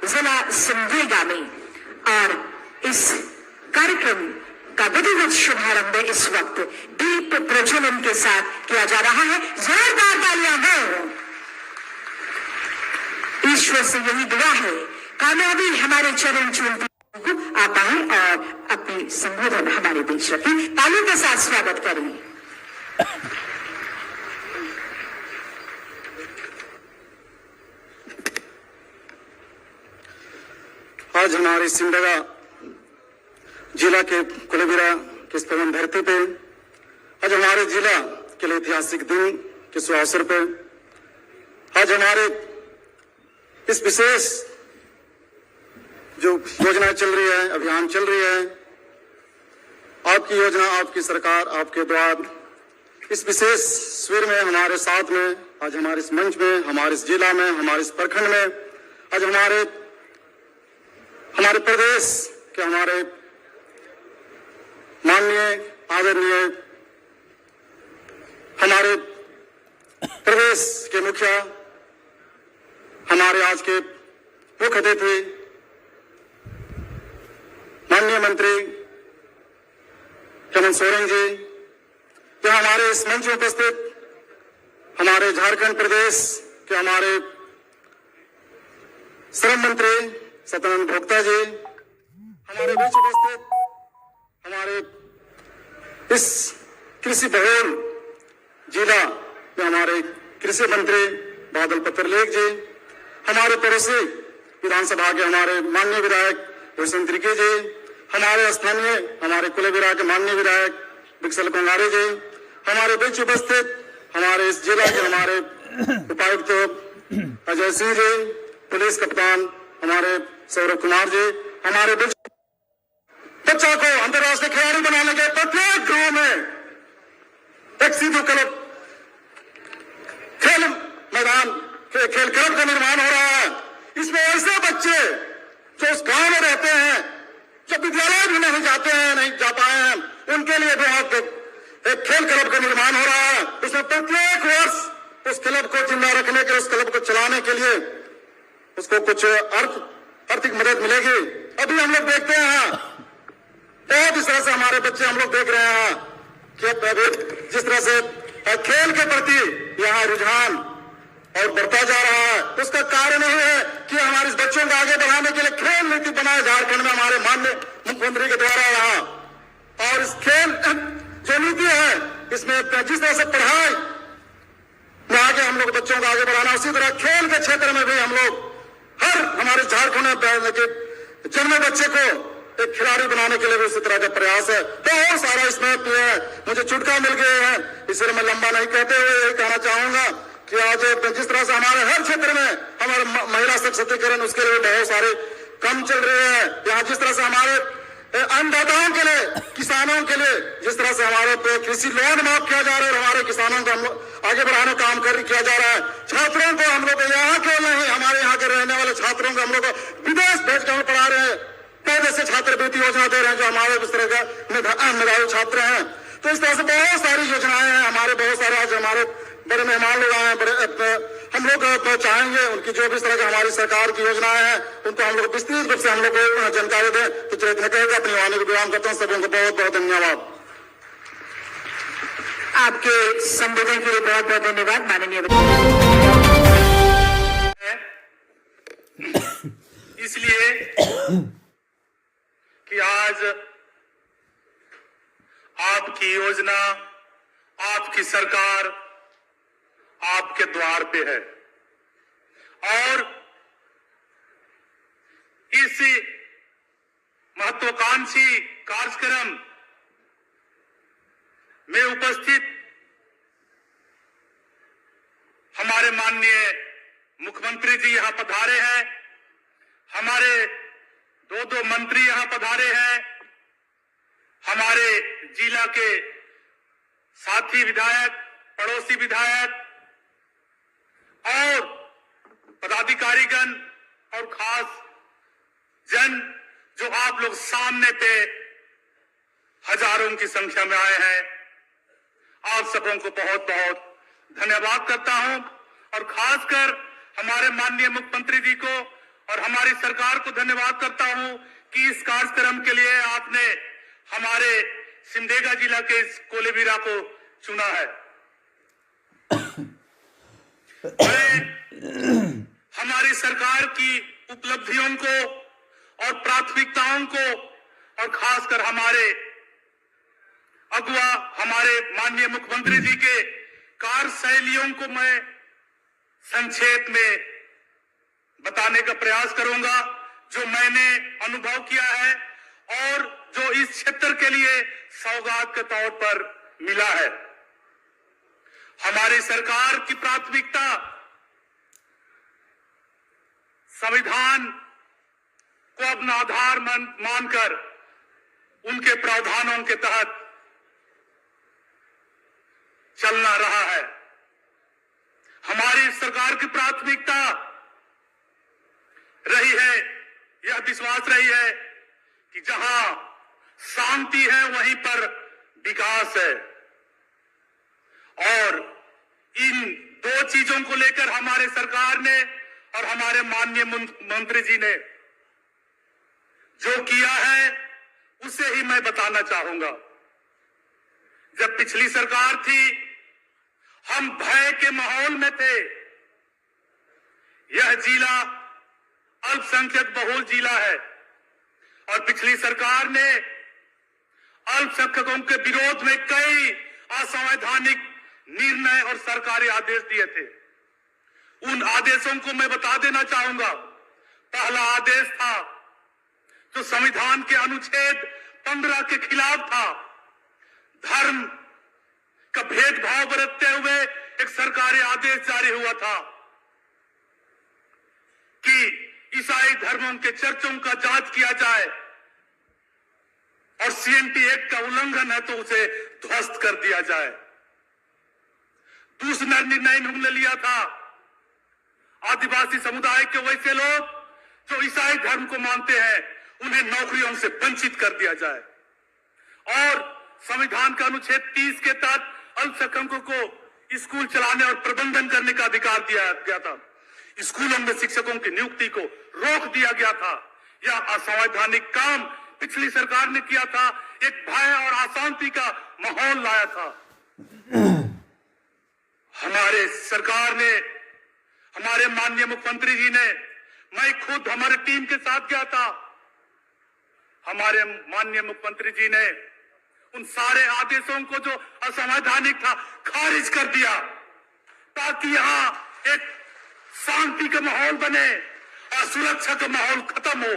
जिला सिमडेगा में। और इस कार्यक्रम का विधिवत शुभारंभ इस वक्त दीप प्रज्वलन के साथ किया जा रहा है। जोरदार तालियां हो। ईश्वर से यही दुआ है, कामयाबी हमारे चरण चूमती आप आए और अपनी संबोधन हमारे बीच रखें। तालियों के साथ स्वागत करें। आज हमारे सिमडेगा जिला के कुलबीरा के इस पवन धरती पे आज हमारे जिला के लिए ऐतिहासिक दिन के शुभ अवसर पे आज हमारे इस विशेष जो योजना चल रही है, अभियान चल रही है, आपकी योजना, आपकी सरकार, आपके द्वार, इस विशेष शिविर में हमारे साथ में आज हमारे इस मंच में, हमारे इस जिला में, हमारे इस प्रखंड में आज हमारे प्रदेश के हमारे माननीय आदरणीय हमारे प्रदेश के मुखिया, हमारे आज के मुख्य अतिथि माननीय मंत्री हेमंत सोरेन जी, जो हमारे इस मंच में उपस्थित हमारे झारखंड प्रदेश के हमारे श्रम मंत्री सत्यानंद भोक्ता जी, हमारे बीच उपस्थित हमारे इस कृषि बहुल जिला में हमारे कृषि मंत्री बादल पत्रलेख जी, हमारे पड़ोसी विधानसभा के हमारे माननीय विधायक रोशन त्रिकी जी, हमारे स्थानीय हमारे कुलबीरा के माननीय विधायक विक्सल कंगारे जी, हमारे बीच उपस्थित हमारे इस जिला के हमारे उपायुक्त अजय सिंह जी, पुलिस कप्तान हमारे सौरभ कुमार जी, हमारे बीच बच्चा को अंतर्राष्ट्रीय खिलाड़ी बनाने के प्रत्येक गांव में एक सीधू क्लब खेल मैदान खेल क्लब का निर्माण हो रहा है। इसमें ऐसे बच्चे जो उस गांव में रहते हैं, जो विद्यालय भी नहीं जाते हैं, नहीं जा पाए हैं, उनके लिए भी एक खेल क्लब का निर्माण हो रहा है। उसमें प्रत्येक वर्ष उस क्लब को जिंदा रखने के, उस क्लब को चलाने के लिए उसको कुछ आर्थिक मदद मिलेगी। अभी हम लोग देखते हैं बहुत इस तरह से हमारे बच्चे हम लोग देख रहे हैं कि जिस तरह से खेल के प्रति यहाँ रुझान और बढ़ता जा रहा है, उसका कारण यह है कि हमारे इस बच्चों को आगे बढ़ाने के लिए खेल नीति बनाए झारखंड में हमारे माननीय मुख्यमंत्री के द्वारा यहाँ। और इस खेल जो नीति है, इसमें जिस तरह से पढ़ाई में आगे हम लोग बच्चों को आगे बढ़ाना, उसी तरह खेल के क्षेत्र में भी हम लोग हर हमारे झारखंड में जन्मे बच्चे को एक खिलाड़ी बनाने के लिए भी उसी तरह का प्रयास है। बहुत सारा इसमें मुझे चुटका मिल गए हैं, इसलिए मैं लंबा नहीं कहते हुए यही कहना चाहूंगा कि आज जिस तरह से हमारे हर क्षेत्र में हमारे महिला सशक्तिकरण, उसके लिए बहुत सारे काम चल रहे हैं। यहाँ जिस तरह से हमारे अन्नदाताओं के लिए, किसानों के लिए जिस तरह से हमारे कृषि लोन माफ किया जा रहा है, हमारे किसानों को हम लोग आगे बढ़ाने काम किया जा रहा है। छात्रों को हम लोग यहाँ केवल नहीं, हमारे यहाँ के रहने वाले छात्रों को हम लोग विदेश भेज कर पढ़ा रहे हैं। पहले से छात्रवृत्ति योजना दे रहे हैं जो हमारे इस तरह का मेधावी छात्र हैं। तो इस तरह से बहुत सारी योजनाएं हैं। हमारे बहुत सारे आज हमारे बड़े मेहमान लोग आए हैं, हम लोग चाहेंगे उनकी जो भी इस तरह की हमारी सरकार की योजनाएं हैं उनको हम लोग विस्तृत रूप से हम लोग को जानकारी दें। तो चलिए कहेगा अपनी वाणी को विराम करता हूँ। सभी को बहुत बहुत धन्यवाद। आपके संबोधन के लिए बहुत बहुत धन्यवाद माननीय। इसलिए कि आज आपकी योजना, आपकी सरकार आपके द्वार पे है और इस महत्वाकांक्षी कार्यक्रम में उपस्थित हमारे माननीय मुख्यमंत्री जी यहां पधारे हैं, हमारे दो मंत्री यहां पधारे हैं, हमारे जिला के साथी विधायक, पड़ोसी विधायक और पदाधिकारीगण और खास जन जो आप लोग सामने पे हजारों की संख्या में आए हैं, आप सबों को बहुत बहुत धन्यवाद करता हूं और खासकर हमारे माननीय मुख्यमंत्री जी को और हमारी सरकार को धन्यवाद करता हूं कि इस कार्यक्रम के लिए आपने हमारे सिमडेगा जिला के इस कोलेबिरा को चुना है। मैं हमारी सरकार की उपलब्धियों को और प्राथमिकताओं को और खासकर हमारे अगुआ हमारे माननीय मुख्यमंत्री जी के कार्यशैलियों को मैं संक्षेप में बताने का प्रयास करूंगा, जो मैंने अनुभव किया है और जो इस क्षेत्र के लिए सौगात के तौर पर मिला है। हमारी सरकार की प्राथमिकता संविधान को अपना आधार मानकर उनके प्रावधानों के तहत चलना रहा है। हमारी सरकार की प्राथमिकता रही है, यह विश्वास रही है कि जहां शांति है वहीं पर विकास है। और इन दो चीजों को लेकर हमारे सरकार ने और हमारे माननीय मंत्री जी ने जो किया है उसे ही मैं बताना चाहूंगा। जब पिछली सरकार थी, हम भय के माहौल में थे। यह जिला अल्पसंख्यक बहुल जिला है और पिछली सरकार ने अल्पसंख्यकों के विरोध में कई असंवैधानिक निर्णय और सरकारी आदेश दिए थे। उन आदेशों को मैं बता देना चाहूंगा। पहला आदेश था जो संविधान के अनुच्छेद 15 के खिलाफ था। धर्म का भेदभाव बरतते हुए एक सरकारी आदेश जारी हुआ था कि ईसाई धर्मों के चर्चों का जांच किया जाए और सीएनटी एक्ट का उल्लंघन है तो उसे ध्वस्त कर दिया जाए। दूसरा निर्णय उन्होंने लिया था, आदिवासी समुदाय के वैसे लोग जो ईसाई धर्म को मानते हैं उन्हें नौकरियों से वंचित कर दिया जाए। और संविधान का अनुच्छेद 30 के तहत अल्पसंख्यकों को स्कूल चलाने और प्रबंधन करने का अधिकार दिया गया था। स्कूलों में शिक्षकों की नियुक्ति को रोक दिया गया था। यह असंवैधानिक काम पिछली सरकार ने किया था, एक भय और अशांति का माहौल लाया था। हमारे सरकार ने, हमारे माननीय मुख्यमंत्री जी ने, मैं खुद हमारे टीम के साथ गया था। हमारे माननीय मुख्यमंत्री जी ने उन सारे आदेशों को जो असंवैधानिक था खारिज कर दिया ताकि यहां एक शांति का माहौल बने और सुरक्षा का माहौल खत्म हो,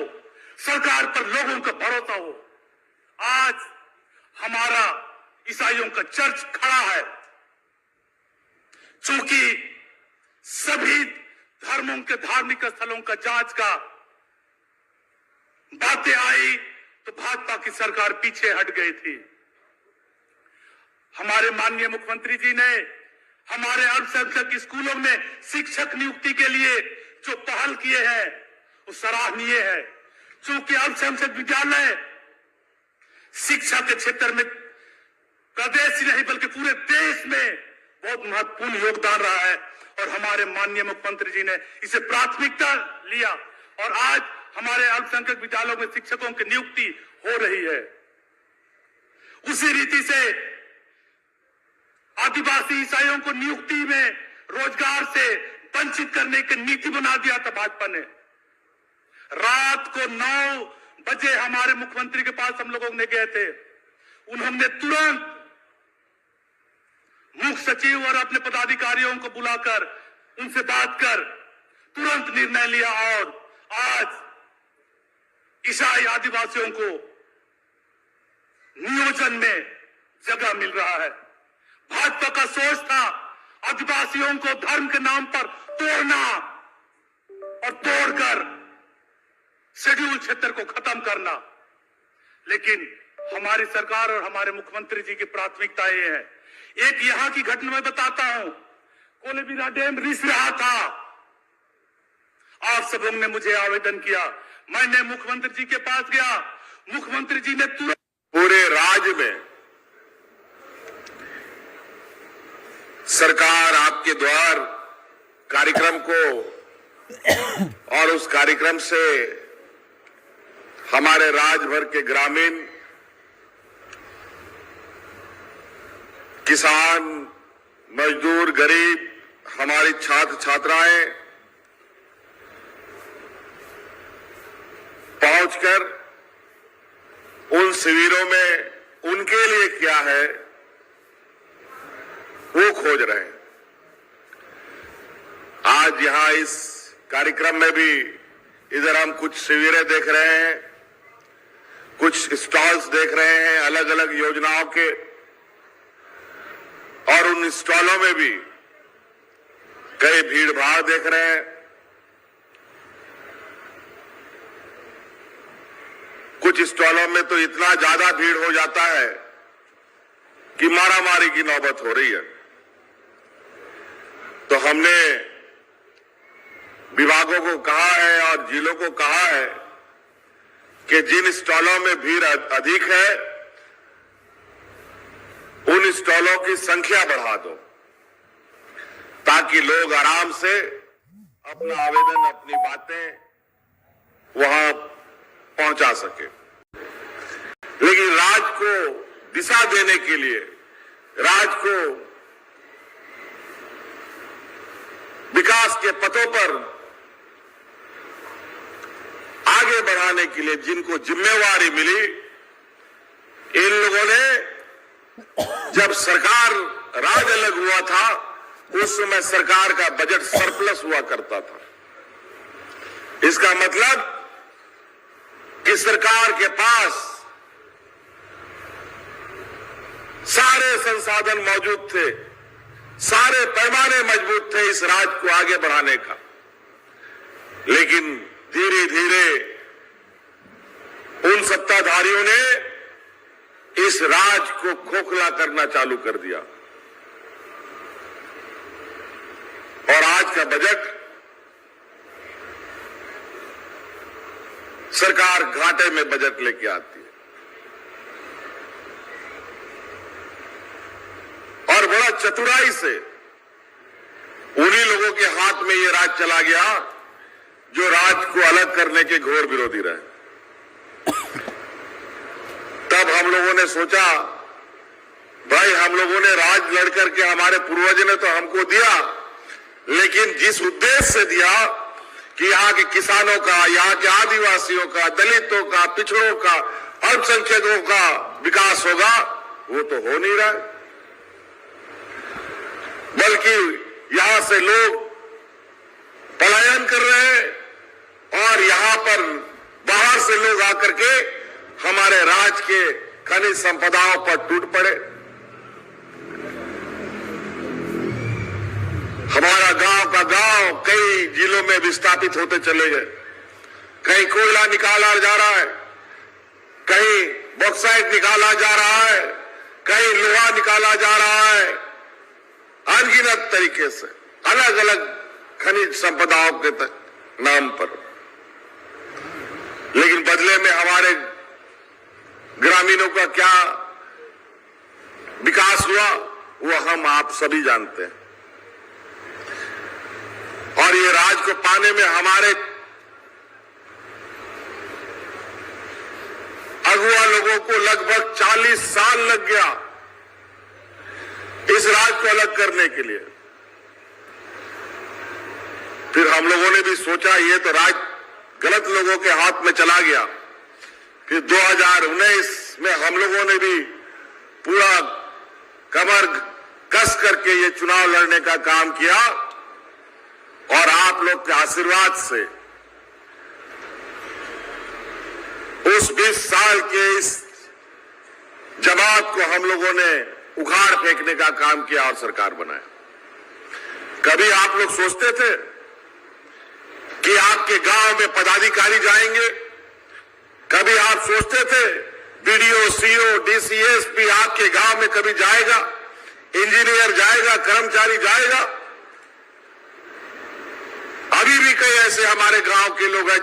सरकार पर लोगों का भरोसा हो। आज हमारा ईसाइयों का चर्च खड़ा है। चूंकि सभी धर्मों के धार्मिक स्थलों का जांच का बातें आई तो भाजपा की सरकार पीछे हट गई थी। हमारे माननीय मुख्यमंत्री जी ने हमारे अल्पसंख्यक स्कूलों में शिक्षक नियुक्ति के लिए जो पहल किए हैं वो सराहनीय है। चूंकि अल्पसंख्यक विद्यालय शिक्षा के क्षेत्र में प्रदेश ही नहीं बल्कि पूरे देश में बहुत महत्वपूर्ण योगदान रहा है और हमारे माननीय मुख्यमंत्री जी ने इसे प्राथमिकता लिया और आज हमारे अल्पसंख्यक विद्यालयों में शिक्षकों की नियुक्ति हो रही है। उसी रीति से आदिवासी ईसाइयों को नियुक्ति में रोजगार से वंचित करने की नीति बना दिया था भाजपा ने। रात को 9 बजे हमारे मुख्यमंत्री के पास हम लोगों ने गए थे। उन्होंने तुरंत मुख्य सचिव और अपने पदाधिकारियों को बुलाकर उनसे बात कर तुरंत निर्णय लिया और आज ईसाई आदिवासियों को नियोजन में जगह मिल रहा है। भाजपा का सोच था आदिवासियों को धर्म के नाम पर तोड़ना और तोड़कर शेड्यूल क्षेत्र को खत्म करना, लेकिन हमारी सरकार और हमारे मुख्यमंत्री जी की प्राथमिकता ये है। एक यहां की घटना मैं बताता हूं। कोलेबिरा डैम रिस रहा था। आप सबों ने मुझे आवेदन किया, मैंने मुख्यमंत्री जी के पास गया। मुख्यमंत्री जी ने तुरंत पूरे राज्य में सरकार आपके द्वार कार्यक्रम को और उस कार्यक्रम से हमारे राज्य भर के ग्रामीण किसान, मजदूर, गरीब, हमारी छात्र छात्राएं पहुंचकर उन शिविरों में उनके लिए क्या है वो खोज रहे हैं। आज यहां इस कार्यक्रम में भी इधर हम कुछ शिविरें देख रहे हैं, कुछ स्टॉल्स देख रहे हैं अलग अलग योजनाओं के, और उन स्टॉलों में भी कई भीड़ भाड़ देख रहे हैं। कुछ स्टॉलों में तो इतना ज्यादा भीड़ हो जाता है कि मारामारी की नौबत हो रही है। तो हमने विभागों को कहा है और जिलों को कहा है कि जिन स्टॉलों में भीड़ अधिक है उन स्टॉलों की संख्या बढ़ा दो, ताकि लोग आराम से अपना आवेदन, अपनी बातें वहां पहुंचा सके। लेकिन राज्य को दिशा देने के लिए, राज्य को विकास के पथों पर आगे बढ़ाने के लिए जिनको जिम्मेवारी मिली, इन लोगों ने, जब सरकार राज अलग हुआ था उस समय सरकार का बजट सरप्लस हुआ करता था। इसका मतलब कि सरकार के पास सारे संसाधन मौजूद थे, सारे पैमाने मजबूत थे इस राज्य को आगे बढ़ाने का। लेकिन धीरे धीरे उन सत्ताधारियों ने इस राज्य को खोखला करना चालू कर दिया और आज का बजट सरकार घाटे में बजट लेके आती है। और बड़ा चतुराई से उन्हीं लोगों के हाथ में ये राज चला गया जो राज्य को अलग करने के घोर विरोधी रहे। तब हम लोगों ने सोचा, भाई हम लोगों ने राज लड़ करके, हमारे पूर्वज ने तो हमको दिया, लेकिन जिस उद्देश्य से दिया कि यहाँ के किसानों का, यहाँ के आदिवासियों का, दलितों का, पिछड़ों का, अल्पसंख्यकों का विकास होगा, वो तो हो नहीं रहा है। बल्कि यहां से लोग पलायन कर रहे हैं और यहां पर बाहर से लोग आकर के हमारे राज्य के खनिज संपदाओं पर टूट पड़े। हमारा गांव का गांव कई जिलों में विस्थापित होते चले गए। कहीं कोयला निकाला जा रहा है, कहीं बॉक्साइट निकाला जा रहा है, कहीं लोहा निकाला जा रहा है, अनगिनत तरीके से अलग अलग खनिज संपदाओं के नाम पर। लेकिन बदले में हमारे ग्रामीणों का क्या विकास हुआ वो हम आप सभी जानते हैं। और ये राज को पाने में हमारे अगुआ लोगों को लगभग 40 साल लग गया इस राज को अलग करने के लिए। फिर हम लोगों ने भी सोचा ये तो राज गलत लोगों के हाथ में चला गया। फिर 2019 में हम लोगों ने भी पूरा कमर कस करके ये चुनाव लड़ने का काम किया और आप लोग के आशीर्वाद से उस 20 साल के इस जमात को हम लोगों ने उखाड़ फेंकने का काम किया और सरकार बनाया। कभी आप लोग सोचते थे कि आपके गांव में पदाधिकारी जाएंगे? कभी आप सोचते थे बीडीओ, सीओ, डीसीएसपी आपके गांव में कभी जाएगा? इंजीनियर जाएगा? कर्मचारी जाएगा? अभी भी कई ऐसे हमारे गांव के लोग हैं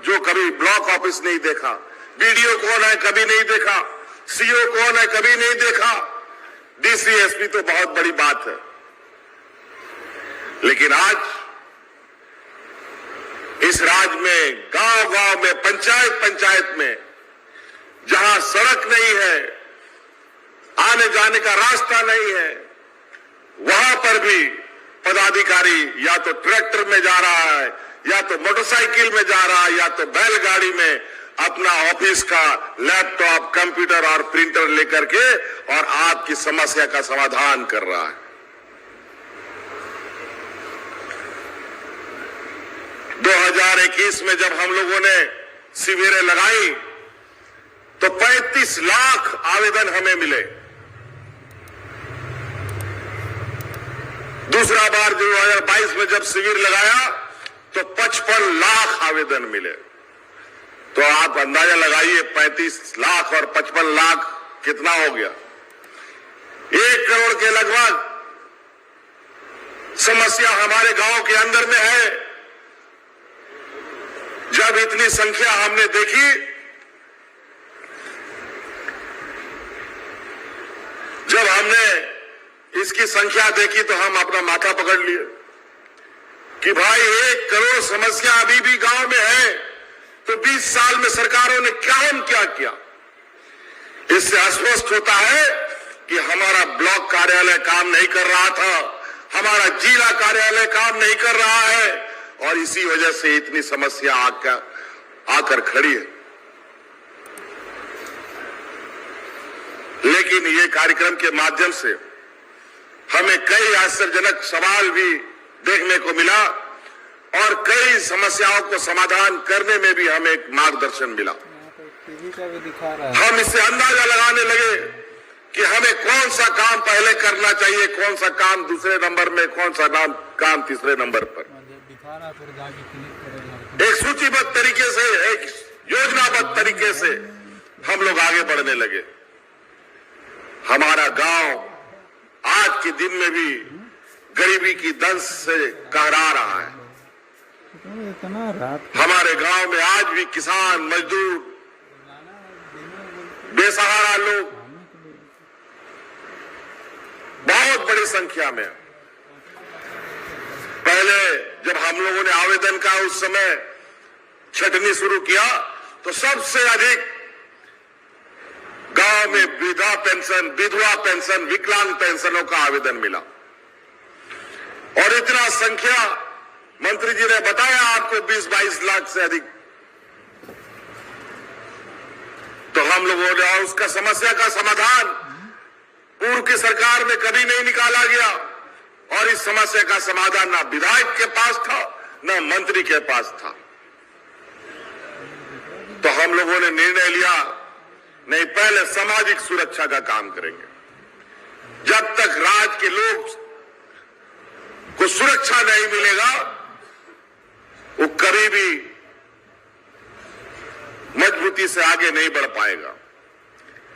जो कभी ब्लॉक ऑफिस नहीं देखा, बीडीओ कौन है कभी नहीं देखा, सीओ कौन है कभी नहीं देखा, डीसीएसपी तो बहुत बड़ी बात है। लेकिन आज इस राज्य में गांव-गांव में, पंचायत में जहां सड़क नहीं है, आने जाने का रास्ता नहीं है, वहां पर भी पदाधिकारी या तो ट्रैक्टर में जा रहा है, या तो मोटरसाइकिल में जा रहा है, या तो बैलगाड़ी में अपना ऑफिस का लैपटॉप, कंप्यूटर और प्रिंटर लेकर के और आपकी समस्या का समाधान कर रहा है। 2021 में जब हम लोगों ने शिविरें लगाई तो 35 लाख आवेदन हमें मिले। दूसरा बार 2022 में जब शिविर लगाया तो 55 लाख आवेदन मिले। तो आप अंदाजा लगाइए 35 लाख और 55 लाख कितना हो गया? 1 करोड़ के लगभग समस्या हमारे गांव के अंदर में है। जब इतनी संख्या हमने देखी, जब हमने इसकी संख्या देखी तो हम अपना माथा पकड़ लिए कि भाई 1 करोड़ समस्या अभी भी गांव में है, तो 20 साल में सरकारों ने क्या किया? इससे स्पष्ट होता है कि हमारा ब्लॉक कार्यालय काम नहीं कर रहा था, हमारा जिला कार्यालय काम नहीं कर रहा है, और इसी वजह से इतनी समस्या आकर खड़ी है। लेकिन ये कार्यक्रम के माध्यम से हमें कई आश्चर्यजनक सवाल भी देखने को मिला और कई समस्याओं को समाधान करने में भी हमें एक मार्गदर्शन मिला। हम इससे अंदाजा लगाने लगे कि हमें कौन सा काम पहले करना चाहिए, कौन सा काम दूसरे नंबर में, कौन सा काम तीसरे नंबर पर। एक सूचीबद्ध तरीके से, एक योजनाबद्ध तरीके से हम लोग आगे बढ़ने लगे। हमारा गांव आज के दिन में भी गरीबी की दंश से कहरा रहा है। हमारे गांव में आज भी किसान, मजदूर, बेसहारा लोग बहुत बड़ी संख्या में। पहले जब हम लोगों ने आवेदन का उस समय छंटनी शुरू किया तो सबसे अधिक गांव में वृद्धा पेंशन, विधवा पेंशन, विकलांग पेंशनों का आवेदन मिला। और इतना संख्या मंत्री जी ने बताया आपको 20-22 लाख से अधिक। तो हम लोगों ने उसका समस्या का समाधान पूर्व की सरकार में कभी नहीं निकाला गया, और इस समस्या का समाधान ना विधायक के पास था ना मंत्री के पास था। तो हम लोगों ने निर्णय लिया, नहीं, पहले सामाजिक सुरक्षा का काम करेंगे। जब तक राज्य के लोग को सुरक्षा नहीं मिलेगा, वो कभी भी मजबूती से आगे नहीं बढ़ पाएगा।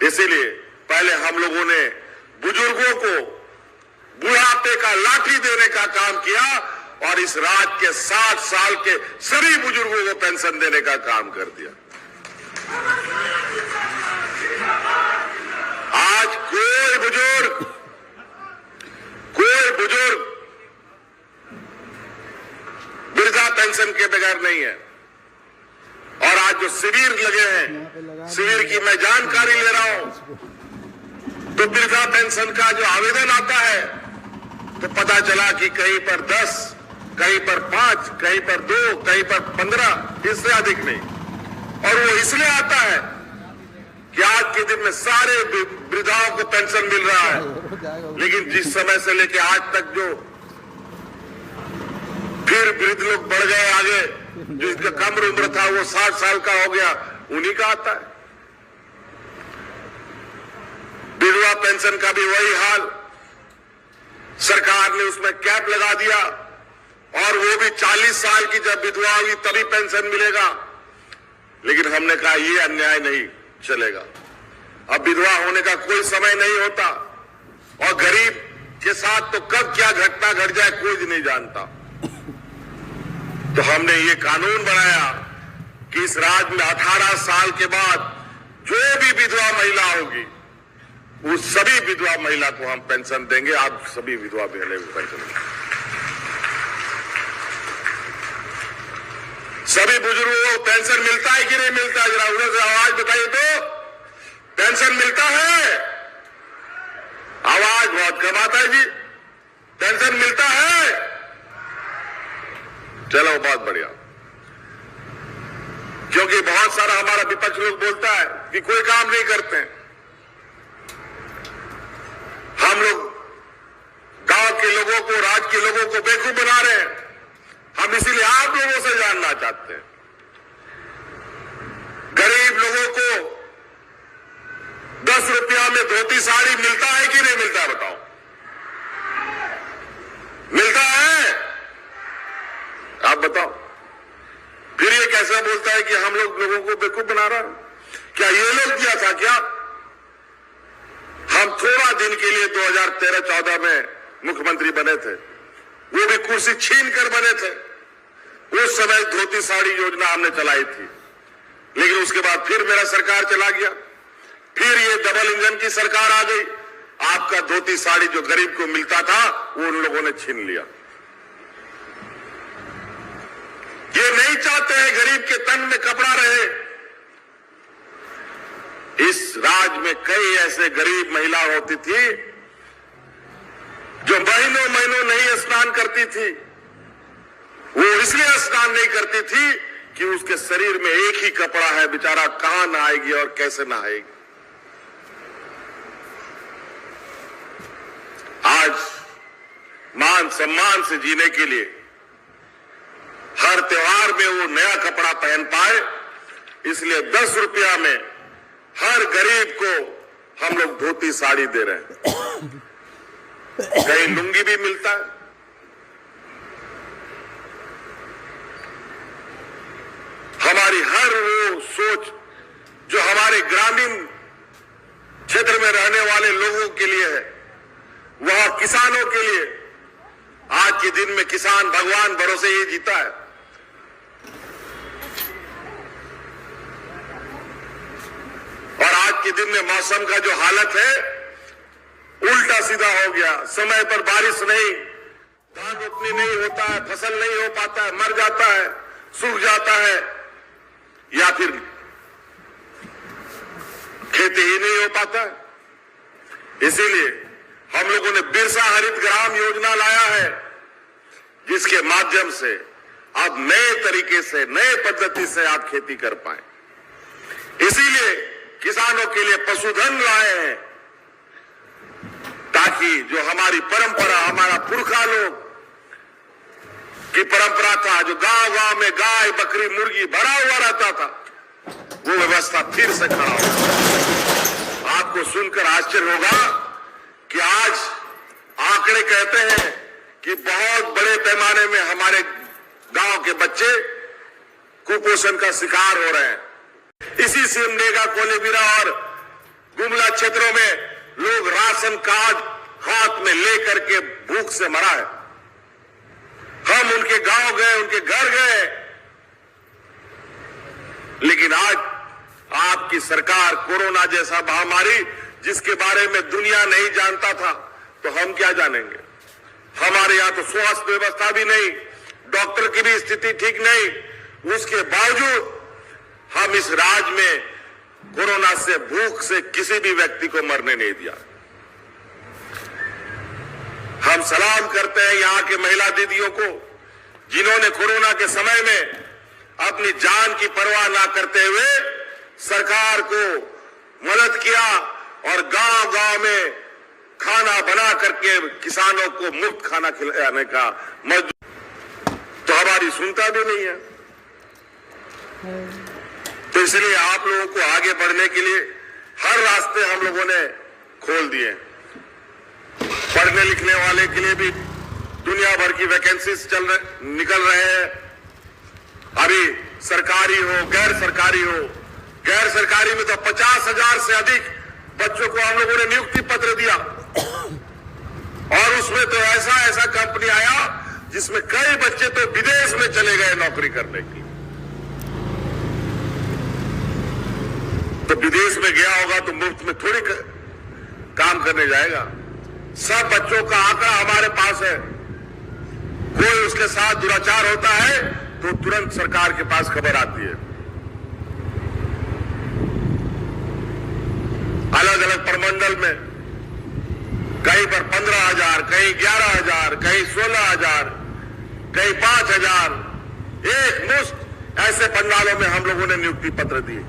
इसीलिए पहले हम लोगों ने बुजुर्गों को बुढ़ापे का लाठी देने का काम किया और इस राज्य के 60 साल के सभी बुजुर्गों को पेंशन देने का काम कर दिया। आज कोई बुजुर्ग वृद्धा पेंशन के बगैर नहीं है। और आज जो शिविर लगे हैं, शिविर की मैं जानकारी ले रहा हूं, तो वृद्धा पेंशन का जो आवेदन आता है तो पता चला कि कहीं पर 10, कहीं पर 5, कहीं पर 2, कहीं पर 15, इससे अधिक नहीं। और वो इसलिए आता है कि आज के दिन में सारे वृद्धाओं को पेंशन मिल रहा है, लेकिन जिस समय से लेके आज तक जो फिर वृद्ध लोग बढ़ गए आगे, जिसका कम उम्र था वो 60 साल का हो गया, उन्हीं का आता है। विधवा पेंशन का भी वही हाल, सरकार ने उसमें कैप लगा दिया और वो भी 40 साल की जब विधवा होगी तभी पेंशन मिलेगा। लेकिन हमने कहा ये अन्याय नहीं चलेगा। अब विधवा होने का कोई समय नहीं होता और गरीब के साथ तो कब क्या घटना घट जाए कोई नहीं जानता। तो हमने ये कानून बनाया कि इस राज्य में 18 साल के बाद जो भी विधवा महिला होगी उस सभी विधवा महिला को हम पेंशन देंगे। आप सभी विधवा बहनें को पेंशन देंगे। पेंशन मिलता है कि नहीं मिलता है? जरा उधर से आवाज बताइए तो। पेंशन मिलता है? आवाज बहुत कम आता है जी। पेंशन मिलता है? चलो बहुत बढ़िया। क्योंकि बहुत सारा हमारा विपक्ष लोग बोलता है कि कोई काम नहीं करते हैं। हम लोग गांव के लोगों को, राज्य के लोगों को बेवकूफ बना रहे हैं। हम इसीलिए आप लोगों से जानना चाहते हैं, गरीब लोगों को 10 रुपया में धोती साड़ी मिलता है कि नहीं मिलता है? बताओ, मिलता है? आप बताओ। फिर ये कैसे बोलता है कि हम लोगों को बेवकूफ बना रहा है? क्या ये लोग दिया था क्या? हम थोड़ा दिन के लिए 2013-14 में मुख्यमंत्री बने थे, वो भी कुर्सी छीन कर बने थे। उस समय धोती साड़ी योजना हमने चलाई थी, लेकिन उसके बाद फिर मेरा सरकार चला गया, फिर ये डबल इंजन की सरकार आ गई। आपका धोती साड़ी जो गरीब को मिलता था वो उन लोगों ने छीन लिया। ये नहीं चाहते हैं गरीब के तन में कपड़ा रहे। इस राज्य में कई ऐसे गरीब महिला होती थी जो महीनों महीनों नहीं स्नान करती थी। वो इसलिए स्नान नहीं करती थी कि उसके शरीर में एक ही कपड़ा है, बेचारा कहां नहाएगी और कैसे नहाएगी। आज मान सम्मान से जीने के लिए हर त्योहार में वो नया कपड़ा पहन पाए, इसलिए 10 रुपया में हर गरीब को हम लोग धोती साड़ी दे रहे हैं। कहीं लुंगी भी मिलता है। हमारी हर वो सोच जो हमारे ग्रामीण क्षेत्र में रहने वाले लोगों के लिए है, वह किसानों के लिए। आज के दिन में किसान भगवान भरोसे ही जीता है। और आज के दिन में मौसम का जो हालत है उल्टा सीधा हो गया। समय पर बारिश नहीं, धान रोपनी नहीं होता है, फसल नहीं हो पाता है, मर जाता है, सूख जाता है, या फिर खेती ही नहीं हो पाता है। इसीलिए हम लोगों ने बिरसा हरित ग्राम योजना लाया है, जिसके माध्यम से आप नए तरीके से, नए पद्धति से आप खेती कर पाए। इसीलिए किसानों के लिए पशुधन लाए हैं, ताकि जो हमारी परंपरा, हमारा पुरखा लोग की परंपरा था, जो गांव गांव में गाय, बकरी, मुर्गी भरा हुआ रहता था, वो व्यवस्था फिर से खड़ा होगा। आपको सुनकर आश्चर्य होगा कि आज आंकड़े कहते हैं कि बहुत बड़े पैमाने में हमारे गांव के बच्चे कुपोषण का शिकार हो रहे हैं। इसी सिमडेगा, कोलेबिरा और गुमला क्षेत्रों में लोग राशन कार्ड हाथ में लेकर के भूख से मरा है। हम उनके गांव गए, उनके घर गए, लेकिन आज आपकी सरकार कोरोना जैसा महामारी जिसके बारे में दुनिया नहीं जानता था, तो हम क्या जानेंगे। हमारे यहां तो स्वास्थ्य व्यवस्था भी नहीं, डॉक्टर की भी स्थिति ठीक नहीं, उसके बावजूद हम इस राज्य में कोरोना से, भूख से किसी भी व्यक्ति को मरने नहीं दिया। हम सलाम करते हैं यहां के महिला दीदियों को, जिन्होंने कोरोना के समय में अपनी जान की परवाह ना करते हुए सरकार को मदद किया और गांव गांव में खाना बना करके किसानों को मुफ्त खाना खिलाने का मजदूर, तो हमारी सुनता भी नहीं है। तो इसलिए आप लोगों को आगे बढ़ने के लिए हर रास्ते हम लोगों ने खोल दिए। पढ़ने लिखने वाले के लिए भी दुनिया भर की वैकेंसीज निकल रहे हैं। अभी सरकारी हो, गैर सरकारी हो, गैर सरकारी में तो 50,000 से अधिक बच्चों को हम लोगों ने नियुक्ति पत्र दिया, और उसमें तो ऐसा कंपनी आया जिसमें कई बच्चे तो विदेश में चले गए नौकरी करने के लिए। तो विदेश में गया होगा तो मुफ्त में थोड़ी काम करने जाएगा। सब बच्चों का आंकड़ा हमारे पास है। कोई उसके साथ दुराचार होता है तो तुरंत सरकार के पास खबर आती है। अलग प्रमंडल में कहीं पर 15,000, कहीं 11,000, कहीं 16,000, कहीं 5,000, एक मुश्त ऐसे पंडालों में हम लोगों ने नियुक्ति पत्र दिए।